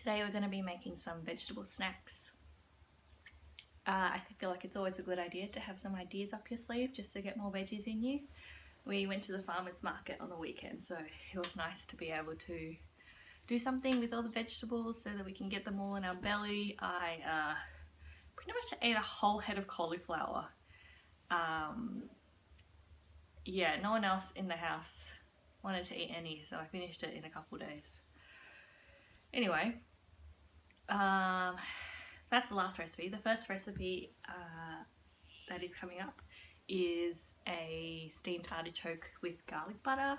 Today we're going to be making some vegetable snacks. I feel like it's always a good idea to have some ideas up your sleeve just to get more veggies in you. We went to the farmer's market on the weekend, so it was nice to be able to do something with all the vegetables so that we can get them all in our belly. I pretty much ate a whole head of cauliflower. Yeah, no one else in the house wanted to eat any, so I finished it in a couple days. Anyway, that's the last recipe. The first recipe that is coming up is a steamed artichoke with garlic butter.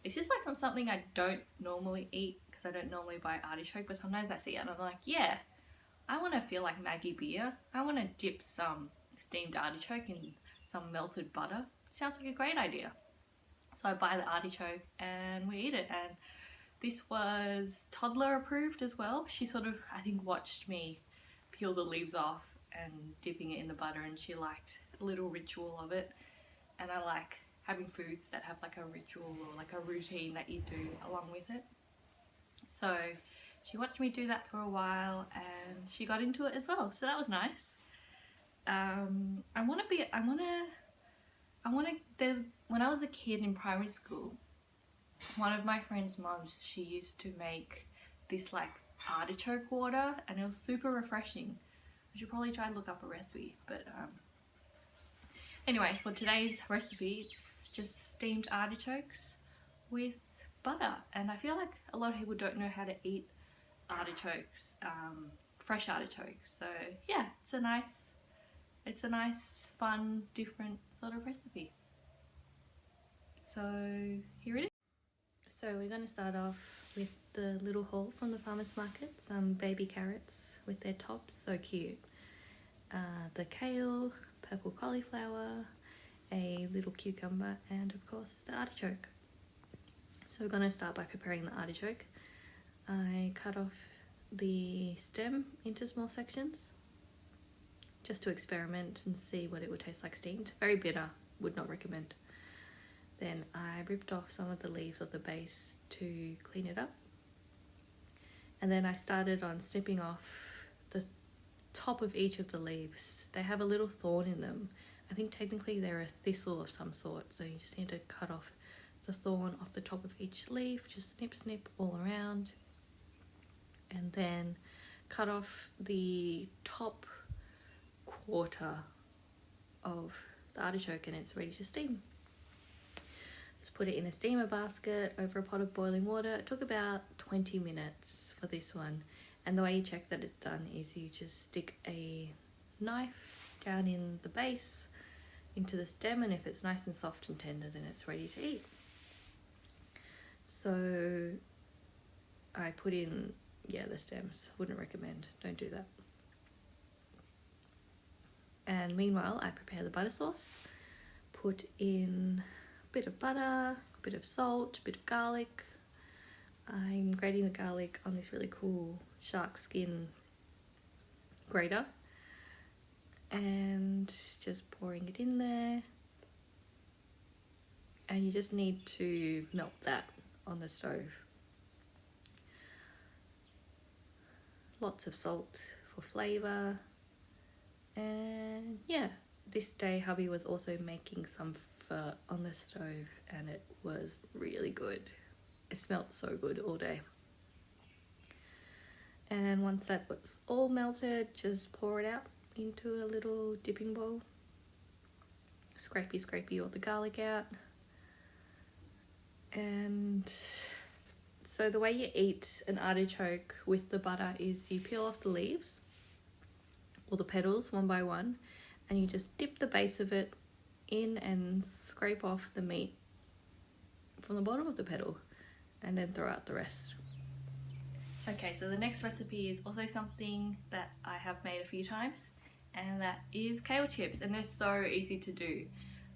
It's just like something I don't normally eat because I don't normally buy artichoke, but sometimes I see it and I'm like, yeah, I want to feel like Maggie beer. I want to dip some steamed artichoke in some melted butter. Sounds like a great idea. So I buy the artichoke and we eat it, and this was toddler approved as well. She sort of, I think, watched me peel the leaves off and dipping it in the butter, and she liked the little ritual of it. And I like having foods that have like a ritual or like a routine that you do along with it. So she watched me do that for a while and she got into it as well, so that was nice. When I was a kid in primary school, one of my friend's moms, she used to make this like artichoke water, and it was super refreshing. I should probably try and look up a recipe, but anyway, for today's recipe, it's just steamed artichokes with butter, and I feel like a lot of people don't know how to eat artichokes, fresh artichokes. So yeah, it's a nice, fun, different sort of recipe. So here it is. So we're going to start off with the little haul from the farmer's market. Some baby carrots with their tops, so cute. The kale, purple cauliflower, a little cucumber, and of course the artichoke. So we're going to start by preparing the artichoke. I cut off the stem into small sections just to experiment and see what it would taste like steamed. Very bitter, would not recommend. Then I ripped off some of the leaves of the base to clean it up. And then I started on snipping off the top of each of the leaves. They have a little thorn in them. I think technically they're a thistle of some sort, so you just need to cut off the thorn off the top of each leaf. Just snip, snip all around. And then cut off the top quarter of the artichoke, and it's ready to steam. Just put it in a steamer basket over a pot of boiling water. It took about 20 minutes for this one, and the way you check that it's done is you just stick a knife down in the base into the stem, and if it's nice and soft and tender, then it's ready to eat. So I put in, the stems. Wouldn't recommend, don't do that. And meanwhile, I prepare the butter sauce. Put in a bit of butter, a bit of salt, a bit of garlic. I'm grating the garlic on this really cool shark skin grater and just pouring it in there. And you just need to melt that on the stove. Lots of salt for flavour. And yeah, this day hubby was also making some pho on the stove, and it was really good. It smelled so good all day. And once that was all melted, just pour it out into a little dipping bowl. Scrapey all the garlic out. And so the way you eat an artichoke with the butter is you peel off the leaves or the petals one by one, and you just dip the base of it in and scrape off the meat from the bottom of the petal, and then throw out the rest. Okay, so the next recipe is also something that I have made a few times, and that is kale chips, and they're so easy to do.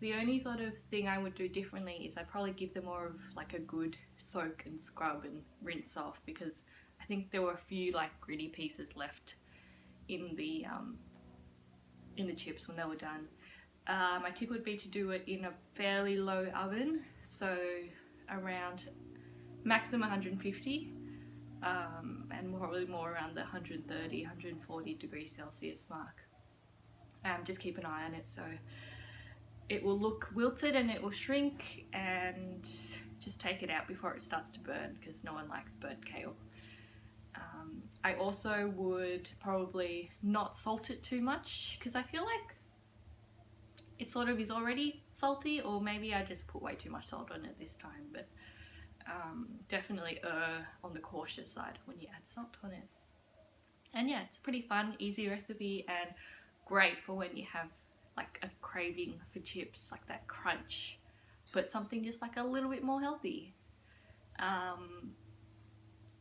The only sort of thing I would do differently is I'd probably give them more of like a good soak and scrub and rinse off, because I think there were a few like gritty pieces left in the chips when they were done. My tip would be to do it in a fairly low oven, so around maximum 150, and probably more around the 130, 140 degrees Celsius mark. Just keep an eye on it so it will look wilted and it will shrink, and just take it out before it starts to burn because no one likes burnt kale. I also would probably not salt it too much because I feel like it sort of is already salty, or maybe I just put way too much salt on it this time, but definitely on the cautious side when you add salt on it. And yeah, it's a pretty fun, easy recipe and great for when you have like a craving for chips, like that crunch, but something just like a little bit more healthy.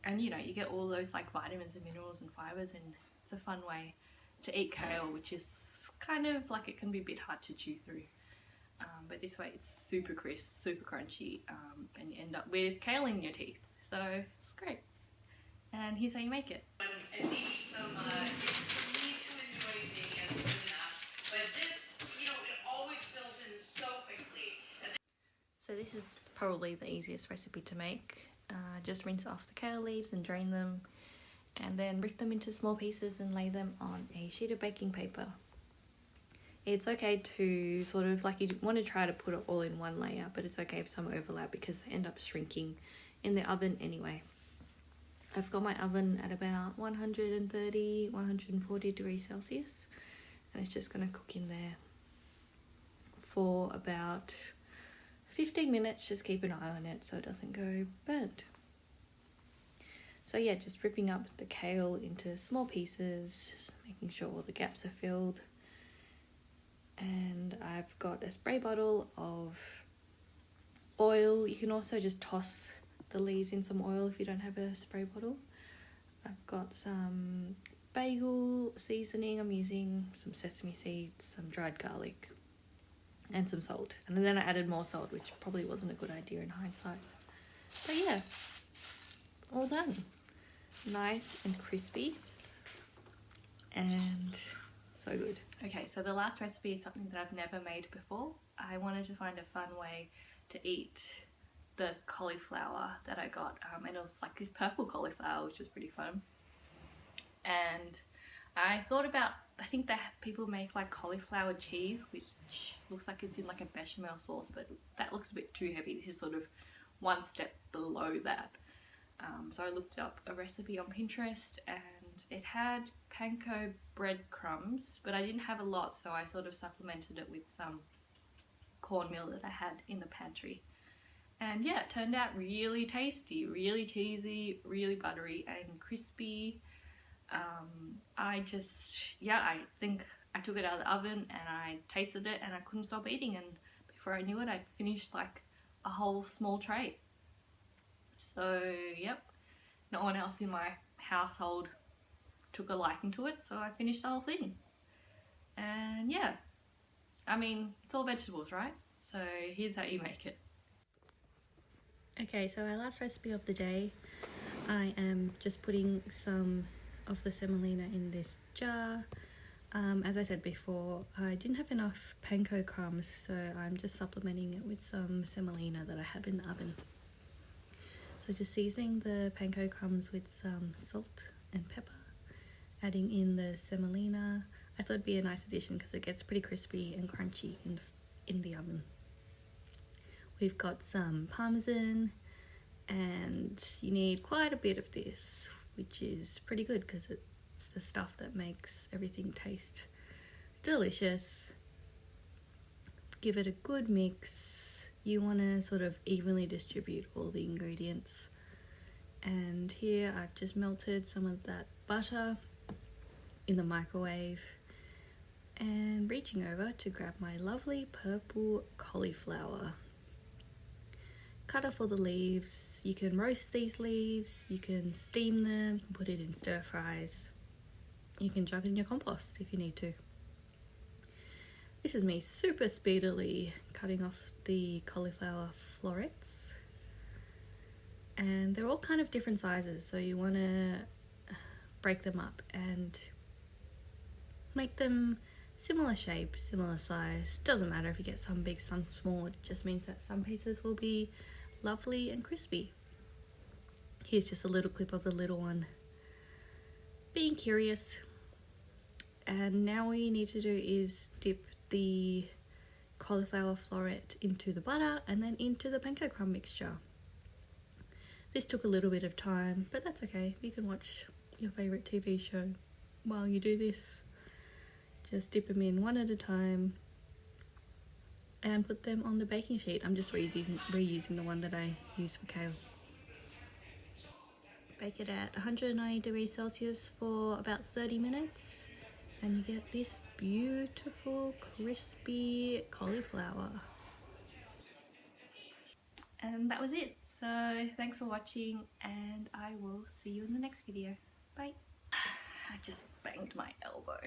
And you know, you get all those like vitamins and minerals and fibers, and it's a fun way to eat kale, which is kind of like, it can be a bit hard to chew through. But this way it's super crisp, super crunchy, and you end up with kale in your teeth. So it's great. And here's how you make it. And thank you so much. You need to enjoy seeing it soon enough. But this, you know, it always fills in so quickly. So this is probably the easiest recipe to make. Just rinse off the kale leaves and drain them, and then rip them into small pieces and lay them on a sheet of baking paper. It's okay to sort of, like, you want to try to put it all in one layer, but it's okay if some overlap because they end up shrinking in the oven anyway. I've got my oven at about 130, 140 degrees Celsius, and it's just going to cook in there for about 15 minutes. Just keep an eye on it so it doesn't go burnt. So yeah, just ripping up the kale into small pieces, just making sure all the gaps are filled. And I've got a spray bottle of oil. You can also just toss the leaves in some oil if you don't have a spray bottle. I've got some bagel seasoning. I'm using some sesame seeds, some dried garlic, and some salt. And then I added more salt, which probably wasn't a good idea in hindsight. But yeah, all done. Nice and crispy and so good. Okay, so the last recipe is something that I've never made before. I wanted to find a fun way to eat the cauliflower that I got, and it was like this purple cauliflower, which was pretty fun. And I thought about, I think that people make like cauliflower cheese, which looks like it's in like a bechamel sauce, but that looks a bit too heavy. This is sort of one step below that. So I looked up a recipe on Pinterest, and it had panko breadcrumbs, but I didn't have a lot, so I sort of supplemented it with some cornmeal that I had in the pantry. And yeah, it turned out really tasty, really cheesy, really buttery and crispy. I think I took it out of the oven and I tasted it and I couldn't stop eating, and before I knew it, I'd finished like a whole small tray. So yep, no one else in my household took a liking to it, so I finished the whole thing. And yeah, I mean, it's all vegetables, right? So here's how you make it. Okay, so our last recipe of the day, I am just putting some of the semolina in this jar. As I said before, I didn't have enough panko crumbs, so I'm just supplementing it with some semolina that I have in the oven. So just seasoning the panko crumbs with some salt and pepper, adding in the semolina. I thought it'd be a nice addition because it gets pretty crispy and crunchy in the oven. We've got some parmesan, and you need quite a bit of this, which is pretty good because it's the stuff that makes everything taste delicious. Give it a good mix. You want to sort of evenly distribute all the ingredients. And here I've just melted some of that butter in the microwave and reaching over to grab my lovely purple cauliflower. Cut off all the leaves. You can roast these leaves, you can steam them, you can put it in stir fries, you can chuck it in your compost if you need to. This is me super speedily cutting off the cauliflower florets, and they're all kind of different sizes, so you want to break them up and make them similar shape, similar size. Doesn't matter if you get some big, some small, it just means that some pieces will be lovely and crispy. Here's just a little clip of the little one. being curious. And now all you need to do is dip the cauliflower floret into the butter and then into the panko crumb mixture. This took a little bit of time, but that's okay. You can watch your favourite TV show while you do this. Just dip them in one at a time and put them on the baking sheet. I'm just reusing the one that I used for kale. Bake it at 190 degrees Celsius for about 30 minutes and you get this beautiful crispy cauliflower. And that was it. So thanks for watching and I will see you in the next video. Bye. I just banged my elbow.